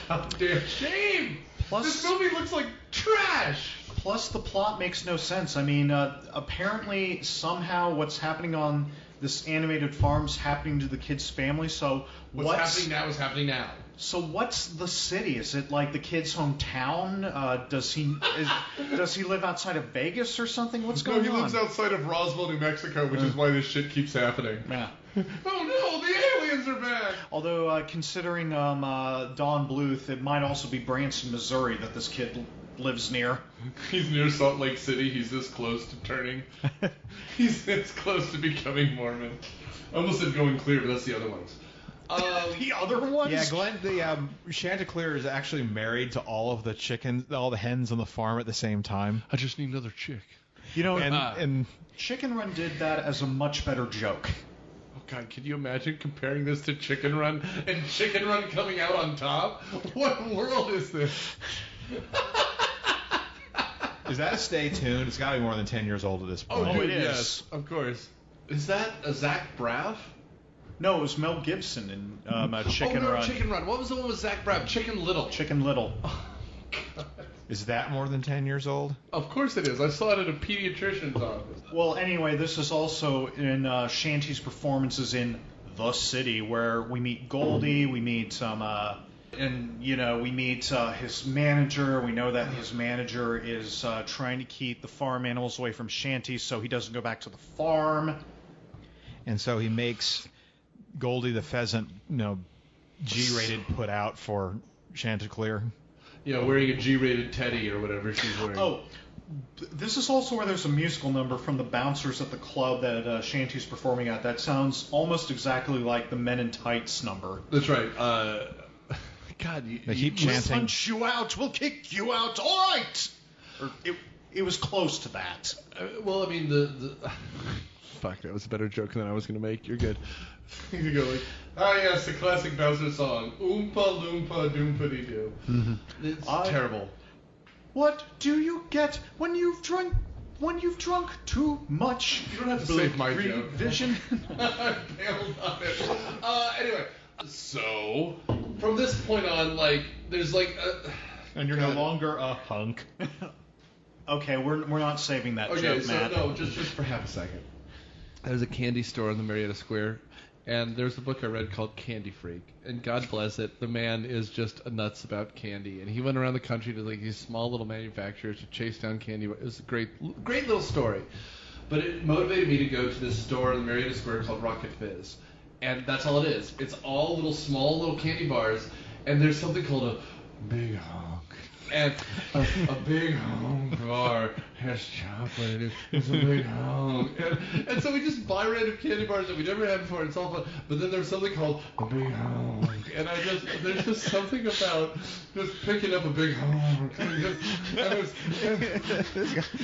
goddamn shame. This movie looks like trash. Plus, the plot makes no sense. I mean, apparently, somehow, what's happening on this animated farm's happening to the kid's family. So what's happening now is happening now. So what's the city? Is it like the kid's hometown? Does he live outside of Vegas or something? What's going on? No, he lives outside of Roswell, New Mexico, which is why this shit keeps happening. Yeah. Oh no, the aliens are back! Although, considering Don Bluth, it might also be Branson, Missouri that this kid lives near. He's near Salt Lake City. He's this close to turning. He's this close to becoming Mormon. I almost said going clear, but that's the other ones. The other ones? Yeah, Glenn, the Chanticleer is actually married to all of the chickens, all the hens on the farm at the same time. I just need another chick. You know, And Chicken Run did that as a much better joke. Oh God, can you imagine comparing this to Chicken Run and Chicken Run coming out on top? What world is this? is that a Stay Tuned? It's got to be more than 10 years old at this point. Oh, it is. Yes, of course. Is that a Zach Braff? No, it was Mel Gibson in Chicken Run. Chicken Run. What was the one with Zach Braff? Chicken Little. Chicken Little. Oh, God. Is that more than 10 years old? Of course it is. I saw it at a pediatrician's office. Well, anyway, this is also in Shanty's performances in The City, where we meet Goldie, we meet we meet his manager. We know that his manager is trying to keep the farm animals away from Shanty, so he doesn't go back to the farm. And so he makes Goldie the pheasant, G-rated put out for Chanticleer. Yeah, wearing a G-rated teddy or whatever she's wearing. Oh, this is also where there's a musical number from the bouncers at the club that Shanty's performing at. That sounds almost exactly like the Men in Tights number. That's right. God, they keep chanting. We'll punch you out. We'll kick you out. All right. Or it was close to that. Well, I mean, the fuck, that was a better joke than I was going to make. You're good. You go like, yes, the classic bouncer song, Oompa Loompa Doompity-Doo. Mm-hmm. It's terrible. What do you get when you've drunk too much? You don't have to save my joke. Vision. I bailed on it. Anyway, so from this point on, like, there's like and you're no longer a hunk. Okay, we're not saving that joke, Matt. No, just for half a second. There's a candy store in the Marietta Square, and there's a book I read called Candy Freak, and God bless it, the man is just nuts about candy, and he went around the country to like these small little manufacturers to chase down candy. It was a great little story. but it motivated me to go to this store in Marietta Square called Rocket Fizz. And that's all it is. It's all small little candy bars, and there's something called a big honk. And a big honk bar has chocolate in it. It's a big honk. And so we just buy random candy bars that we never had before. It's all fun. But then there's something called a big honk. And there's just something about just picking up a big honk.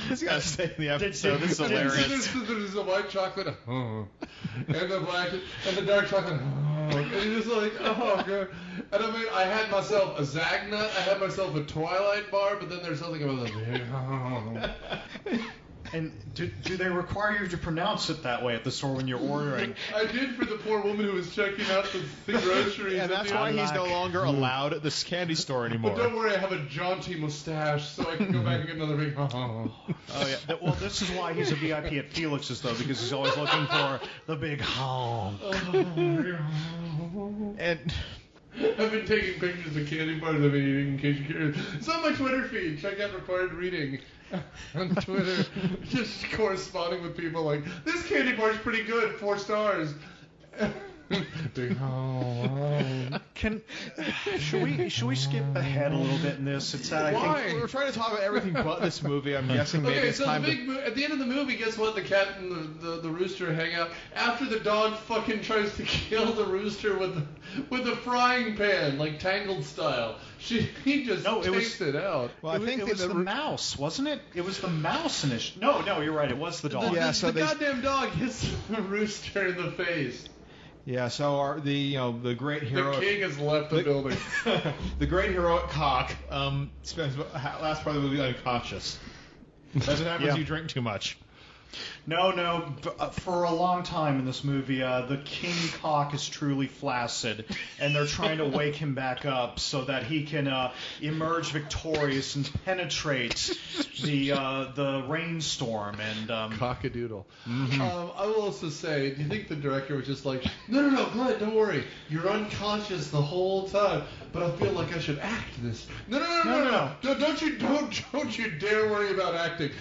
This guy's staying in the episode. This is hilarious. There's a white chocolate honk. And the black and the dark chocolate honk. And you're just like, oh, God. And I mean, I had myself a Zagnut. I had myself a Twilight bar, but then there's something about the big honk. And do they require you to pronounce it that way at the store when you're ordering? I did for the poor woman who was checking out the groceries. And that's why he's no longer allowed at this candy store anymore. But don't worry, I have a jaunty mustache, so I can go back and get another big Oh, yeah. Well, this is why he's a VIP at Felix's, though, because he's always looking for the big honk. And... I've been taking pictures of candy bars I've been eating, in case you're curious. It's on my Twitter feed. Check out Required Reading on Twitter. Just corresponding with people like, this candy bar's pretty good, 4 stars. Should we skip ahead a little bit in this? It's that I think we're trying to talk about everything but this movie. I'm guessing maybe it's time to... at the end of the movie, guess what? The cat and the rooster hang out after the dog fucking tries to kill the rooster with the frying pan, like Tangled style. He just takes it out. Well, I think it was the mouse, wasn't it? It was the mouse in it. No, you're right. It was the dog. The goddamn dog hits the rooster in the face. Yeah, so the great hero. The king has left the building. The great heroic cock spends the last part of the movie unconscious. That's what happens when you drink too much. No. For a long time in this movie, the king cock is truly flaccid, and they're trying to wake him back up so that he can emerge victorious and penetrate the rainstorm and Cock-A-Doodle. I will also say, do you think the director was just like, no, Glenn, don't worry, you're unconscious the whole time, but I feel like I should act this. No. Don't you dare worry about acting.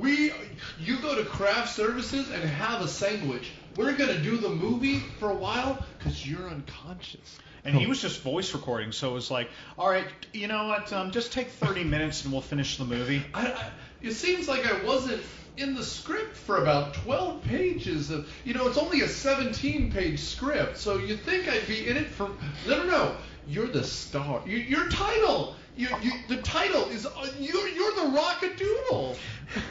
You go to craft services and have a sandwich. We're going to do the movie for a while because you're unconscious. And he was just voice recording, so it was like, all right, you know what, just take 30 minutes and we'll finish the movie. It seems like I wasn't in the script for about 12 pages. It's only a 17-page script, so you think I'd be in it for... No. You're the star. Your title... the title is you're the Rock-A-Doodle.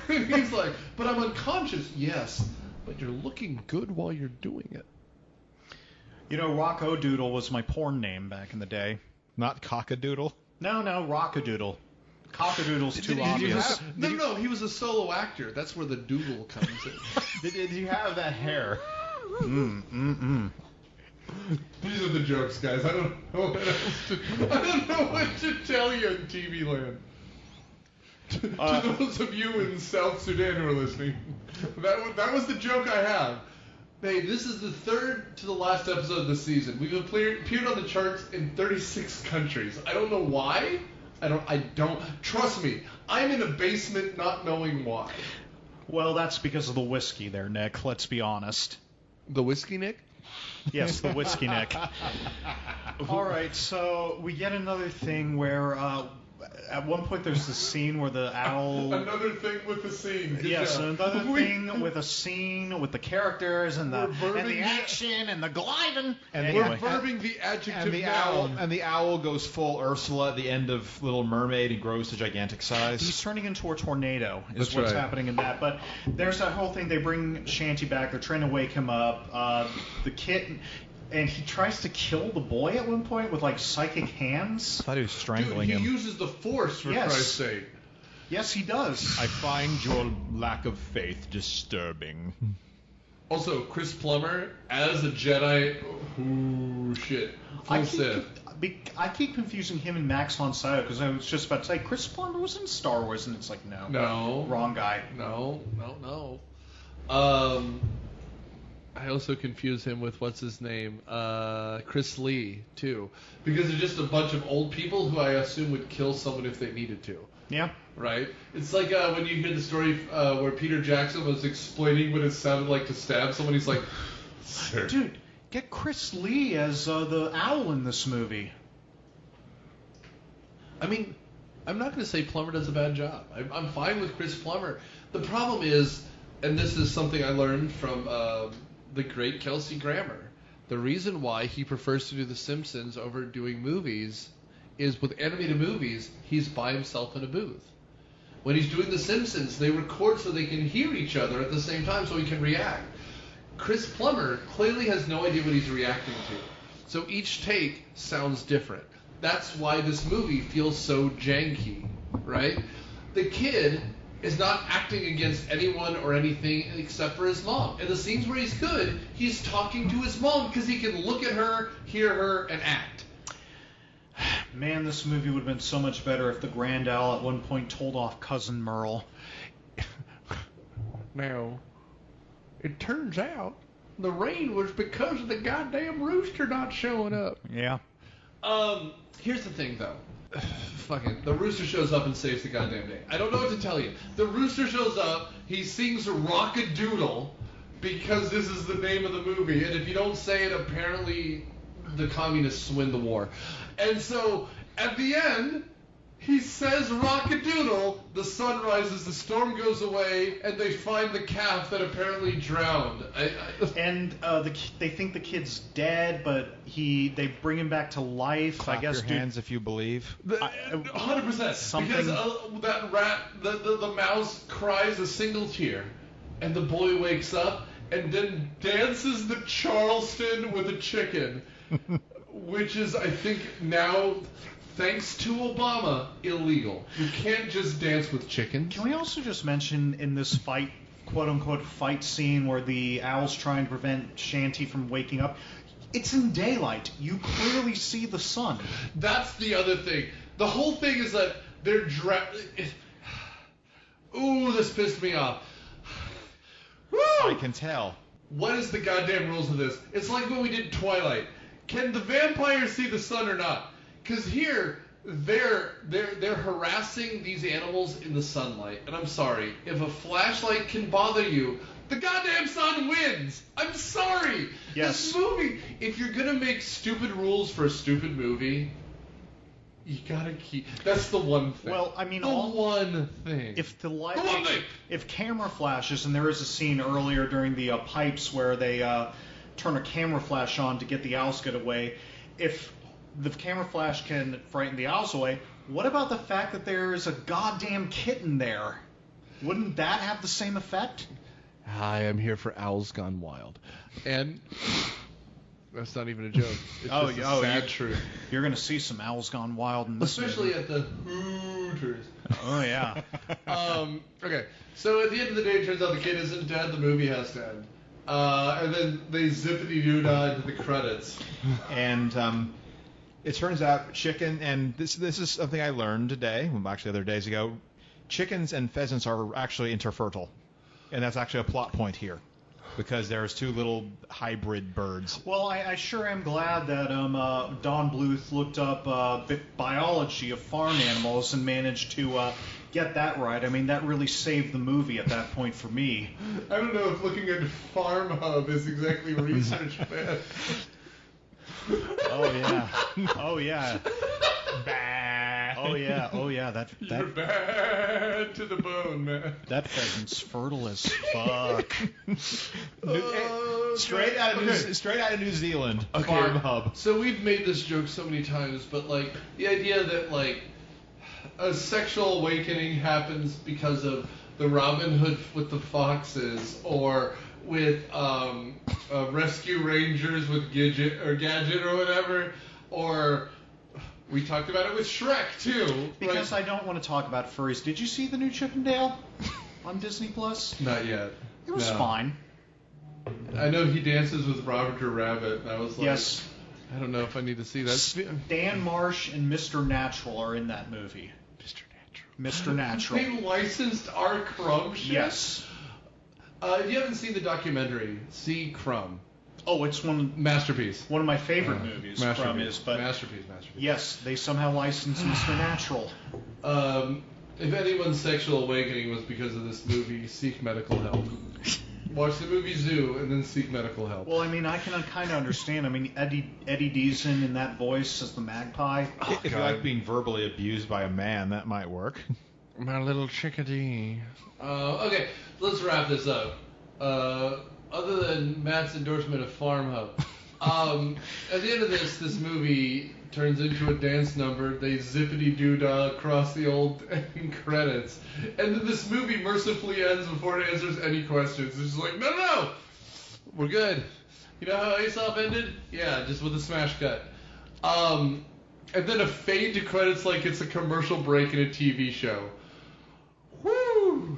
He's like, but I'm unconscious. Yes, but you're looking good while you're doing it. Rock-A-Doodle was my porn name back in the day. Not Cock-A-Doodle? No, Rock-A-Doodle. Cock-A-Doodle's too obvious. No, he was a solo actor. That's where the doodle comes in. Did you have that hair? These are the jokes, guys. I don't know what to tell you in TV land. To those of you in South Sudan who are listening, that was the joke I have. Hey, this is the third to the last episode of the season. We've appeared on the charts in 36 countries. I don't know why. I don't. Trust me, I'm in a basement not knowing why. Well, that's because of the whiskey there, Nick. Let's be honest. The whiskey, Nick? Yes, the whiskey Nick. All right, so we get another thing where at one point there's the scene where the owl... Another thing with the scene. Yes, another thing with a scene with the characters and the action and the gliding. And we're verbing the adjective and the owl goes full Ursula at the end of Little Mermaid and grows to gigantic size. He's turning into a tornado is what's happening in that. But there's that whole thing. They bring Shanty back. They're trying to wake him up. The kitten... And he tries to kill the boy at one point with, psychic hands. I thought he was strangling him. He uses the Force, for Christ's sake. Yes, he does. I find your lack of faith disturbing. Also, Chris Plummer as a Jedi. Ooh, shit. Full Sith. I keep confusing him and Max von Sydow because I was just about to say Chris Plummer was in Star Wars, and it's like, no. No. Wrong guy. No. I also confuse him with what's his name, Chris Lee too, because they're just a bunch of old people who I assume would kill someone if they needed to. Yeah. Right? It's like when you hear the story where Peter Jackson was explaining what it sounded like to stab someone. He's like, "Sir." Dude, get Chris Lee as the owl in this movie. I mean, I'm not going to say Plummer does a bad job. I'm fine with Chris Plummer. The problem is, and this is something I learned from the great Kelsey Grammer, the reason why he prefers to do The Simpsons over doing movies is with animated movies, he's by himself in a booth. When he's doing The Simpsons, they record so they can hear each other at the same time so he can react. Chris Plummer clearly has no idea what he's reacting to. So each take sounds different. That's why this movie feels so janky, right? The kid is not acting against anyone or anything except for his mom. In the scenes where he's good, he's talking to his mom because he can look at her, hear her, and act. Man, this movie would have been so much better if the Grand Owl at one point told off Cousin Merle. Now, it turns out the rain was because of the goddamn rooster not showing up. Yeah. Here's the thing, though. Fucking, the rooster shows up and saves the goddamn day. I don't know what to tell you. The rooster shows up, he sings Rock-A-Doodle because this is the name of the movie, and if you don't say it, apparently the communists win the war. And so, at the end, he says Rock-A-Doodle, the sun rises, the storm goes away, and they find the calf that apparently drowned. They think the kid's dead, but they bring him back to life. Clap I guess. your hands if you believe. 100%. Something. Because that rat, the mouse cries a single tear, and the boy wakes up and then dances the Charleston with a chicken, which is, I think, now, thanks to Obama, illegal. You can't just dance with chickens. Can we also just mention in this fight, quote-unquote fight scene where the owl's trying to prevent Shanty from waking up, it's in daylight. You clearly see the sun. That's the other thing. The whole thing is that they're Ooh, this pissed me off. Woo! I can tell. What is the goddamn rules of this? It's like when we did Twilight. Can the vampires see the sun or not? Because here, they're harassing these animals in the sunlight. And I'm sorry, if a flashlight can bother you, the goddamn sun wins. I'm sorry. Yes. This movie, if you're going to make stupid rules for a stupid movie, you gotta keep... That's the one thing. Well, I mean... one thing. If the light... The one thing! If camera flashes, and there is a scene earlier during the pipes where they turn a camera flash on to get the owls get away, if the camera flash can frighten the owls away, what about the fact that there is a goddamn kitten there? Wouldn't that have the same effect? Hi, I'm here for Owls Gone Wild. And... That's not even a joke. It's just a sad truth. You're going to see some Owls Gone Wild in this Especially movie. at the Hooters. Oh, yeah. Okay, so at the end of the day, it turns out the kid isn't dead, the movie has to end. And then they zippity-doo-dah into the credits. And it turns out chicken, and this is something I learned today, well, actually other days ago, chickens and pheasants are actually interfertile. And that's actually a plot point here, because there's two little hybrid birds. Well, I sure am glad that Don Bluth looked up biology of farm animals and managed to get that right. I mean, that really saved the movie at that point for me. I don't know if looking at Farm Hub is exactly research, man. Oh, yeah. Oh, yeah. Oh, yeah. Oh, yeah. You're bad to the bone, man. That pheasant's fertile as fuck. Straight out of New Zealand. Okay. Farm Hub. So we've made this joke so many times, but like the idea that like a sexual awakening happens because of the Robin Hood with the foxes, or with Rescue Rangers with Gadget or whatever, or we talked about it with Shrek too. Because right? I don't want to talk about furries. Did you see the new Chippendale on Disney Plus? Not yet. It was fine. I know he dances with Roger Rabbit, and I was like, yes. I don't know if I need to see that. Dan Marsh and Mr. Natural are in that movie. Mr. Natural. Mr. Natural. They licensed our Crumb shit? Yes. If you haven't seen the documentary, see Crumb. Oh, it's Masterpiece. one of my favorite movies. Crumb is, but Masterpiece. yes, they somehow licensed Mr. Natural. If anyone's sexual awakening was because of this movie, seek medical help. Watch the movie Zoo and then seek medical help. Well, I mean, I can kind of understand. I mean, Eddie Deezen in that voice as the magpie. If you like being verbally abused by a man, that might work. My little chickadee. Okay, let's wrap this up. Other than Matt's endorsement of Farm Hub, at the end of this movie turns into a dance number. They zippity-doo-dah across the old ending credits. And then this movie mercifully ends before it answers any questions. It's just like, no, we're good. You know how Aesop ended? Yeah, just with a smash cut. And then a fade to credits like it's a commercial break in a TV show. Woo!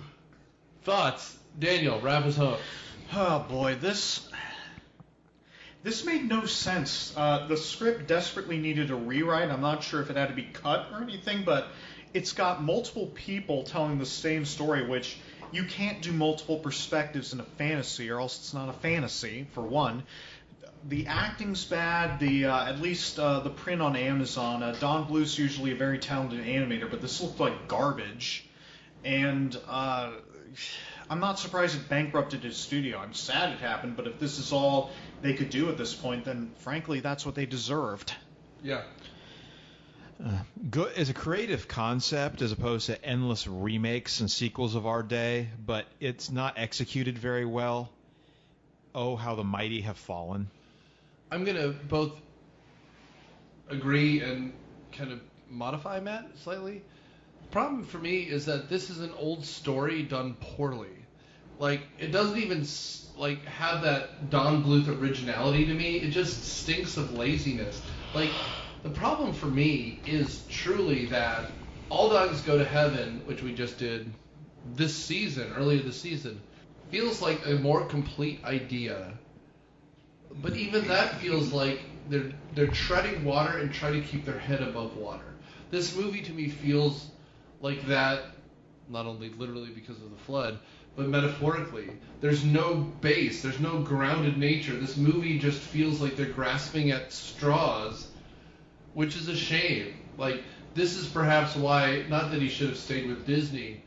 Thoughts? Daniel, wrap us up. Oh boy, this made no sense. The script desperately needed a rewrite. I'm not sure if it had to be cut or anything, but it's got multiple people telling the same story, which you can't do multiple perspectives in a fantasy, or else it's not a fantasy, for one. The acting's bad. At least the print on Amazon. Don Bluth's usually a very talented animator, but this looked like garbage. And I'm not surprised it bankrupted his studio. I'm sad it happened, but if this is all they could do at this point, then frankly, that's what they deserved. Yeah. Good as a creative concept as opposed to endless remakes and sequels of our day, but it's not executed very well. Oh, how the mighty have fallen. I'm going to both agree and kind of modify Matt slightly. The problem for me is that this is an old story done poorly. Like, it doesn't even have that Don Bluth originality to me. It just stinks of laziness. Like, the problem for me is truly that All Dogs Go to Heaven, which we just did earlier this season, feels like a more complete idea. But even that feels like they're treading water and trying to keep their head above water. This movie to me feels like that, not only literally because of the flood, but metaphorically. There's no base, there's no grounded nature. This movie just feels like they're grasping at straws, which is a shame. Like, this is perhaps why, not that he should have stayed with Disney,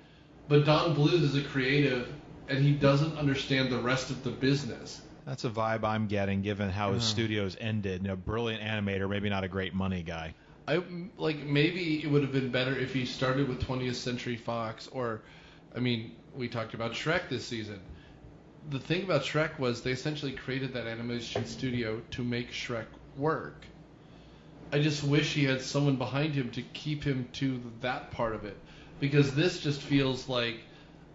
but Don Bluth is a creative and he doesn't understand the rest of the business. That's a vibe I'm getting, given how his studios ended. You know, brilliant animator, maybe not a great money guy. Maybe it would have been better if he started with 20th Century Fox, or, I mean, we talked about Shrek this season. The thing about Shrek was they essentially created that animation studio to make Shrek work. I just wish he had someone behind him to keep him to that part of it, because this just feels like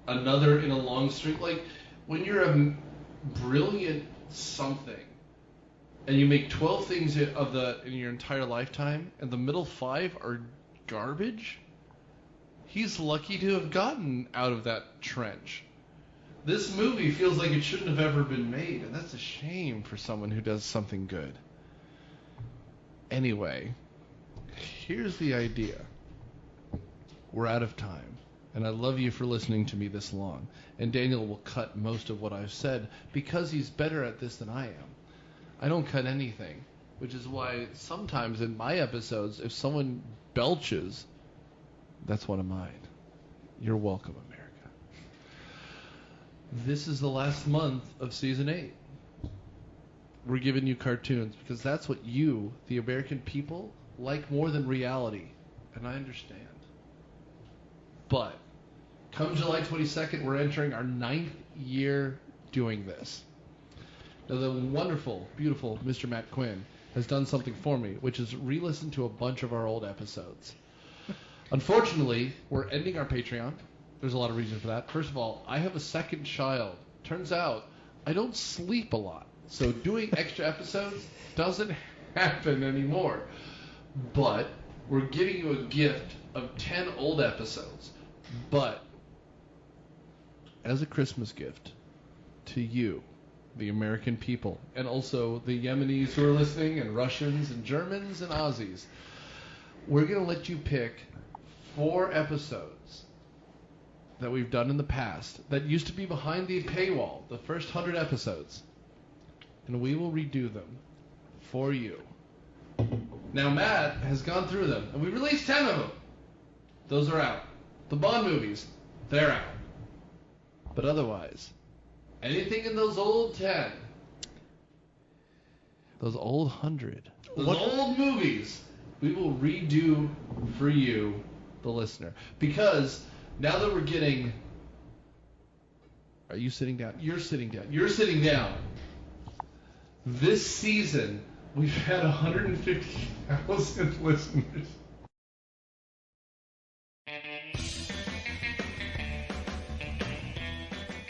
another in a long streak. Like, when you're a brilliant something and you make 12 things in your entire lifetime and the middle 5 are garbage, he's lucky to have gotten out of that trench. This movie feels like it shouldn't have ever been made, and that's a shame for someone who does something good. Anyway, here's the idea. We're out of time, and I love you for listening to me this long. And Daniel will cut most of what I've said because he's better at this than I am. I don't cut anything, which is why sometimes in my episodes, if someone belches, that's one of mine. You're welcome, America. This is the last month of Season 8. We're giving you cartoons because that's what you, the American people, like more than reality. And I understand. But come July 22nd, we're entering our 9th year doing this. Now, the wonderful, beautiful Mr. Matt Quinn has done something for me, which is re-listen to a bunch of our old episodes. Unfortunately, we're ending our Patreon. There's a lot of reasons for that. First of all, I have a second child. Turns out I don't sleep a lot. So doing extra episodes doesn't happen anymore. But we're giving you a gift of 10 old episodes. But as a Christmas gift to you, the American people, and also the Yemenis who are listening, and Russians, and Germans, and Aussies, we're going to let you pick 4 episodes that we've done in the past that used to be behind the paywall, the first 100 episodes, and we will redo them for you. Now, Matt has gone through them, and we released 10 of them. Those are out. The Bond movies, they're out. But otherwise, anything in those old 10, those old 100, those old movies, we will redo for you, the listener. Because now that we're getting... Are you sitting down? You're sitting down. You're sitting down. This season, we've had 150,000 listeners.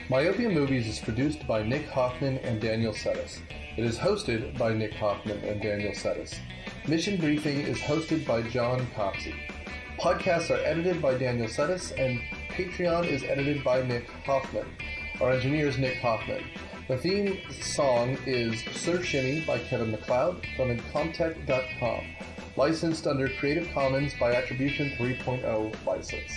Myopia Movies is produced by Nick Hoffman and Daniel Settis. It is hosted by Nick Hoffman and Daniel Settis. Mission Briefing is hosted by John Copsey. Podcasts are edited by Daniel Settis, and Patreon is edited by Nick Hoffman. Our engineer is Nick Hoffman. The theme song is Surf Shimmy by Kevin MacLeod from Incomptech.com. Licensed under Creative Commons by Attribution 3.0 license.